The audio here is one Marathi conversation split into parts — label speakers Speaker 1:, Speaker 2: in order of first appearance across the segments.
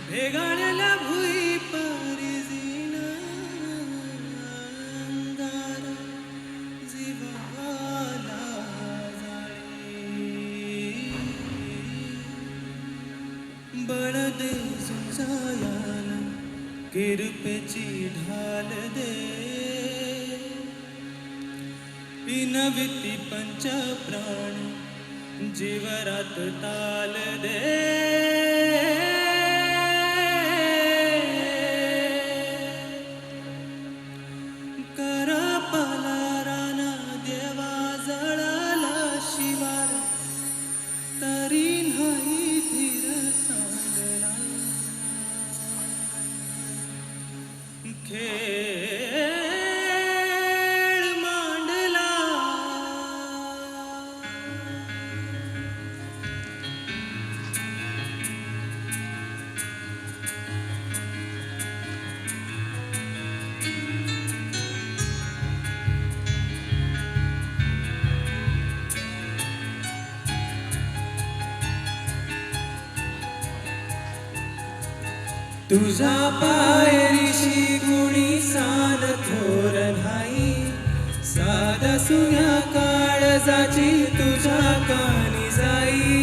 Speaker 1: भेगाळल्या भुई परिजीन अंगार जीवाला जाळे बळ दे झुंजायाला किरपेची ढाल दे पिनविती पंच प्राण जीवरात ताल दे करापाला राना देवा जळाला शिवार तरी नाही धीर सांडला खेळ मांडला तुझा पायरीशी कुणी सान थोर नाही साध सुन्या काळजाची तुझ्या कानी जाई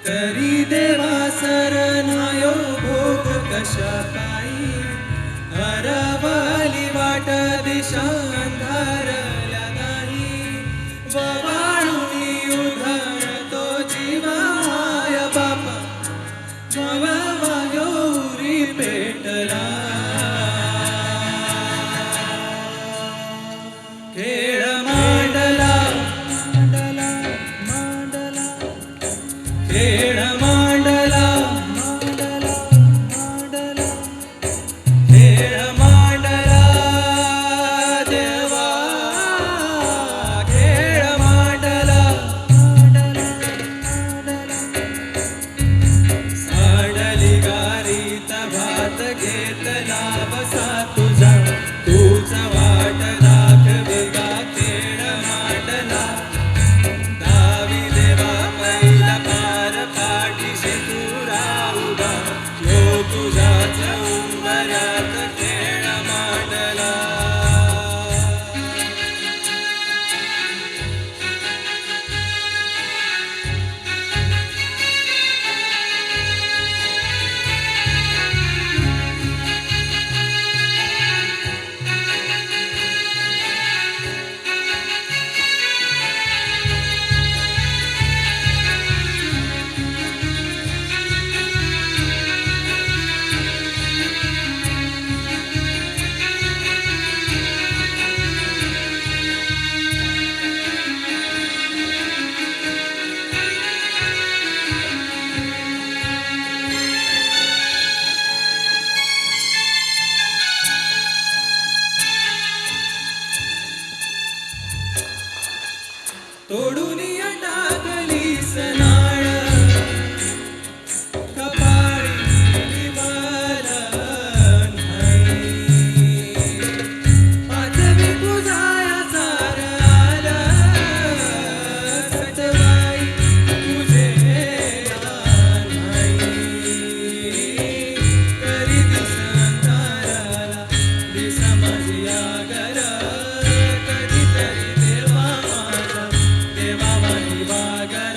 Speaker 1: तरी देवा सरनायो भोग कशा पायी हरवली वाट दिशा अंधारल्या नाही ववाळुनी उधळतो जीवा माय बापा वायोरी पेटला खेळ मांडला मांडला मांडला खेळ मांडला मांडला मांडला खेळ मांडला देवा खेळ मांडला मांडला सांडली गारीत भात घेतला बसा तुझा तूच वाट दाखविगा खेळ मांडला दावी देवा पहिला पार पाठीशी तू राहुबा यो तुझ्याच उंबऱ्यात खेळ मांडला तोडून टाकली सनाळ कपाळी मला नाही पाचवी पूजाया सार आला सटवाई तुझे नाही तरी दिस अंधाराला दिस माझी आगर कधीतरी देवा माझा देवा माझी वागर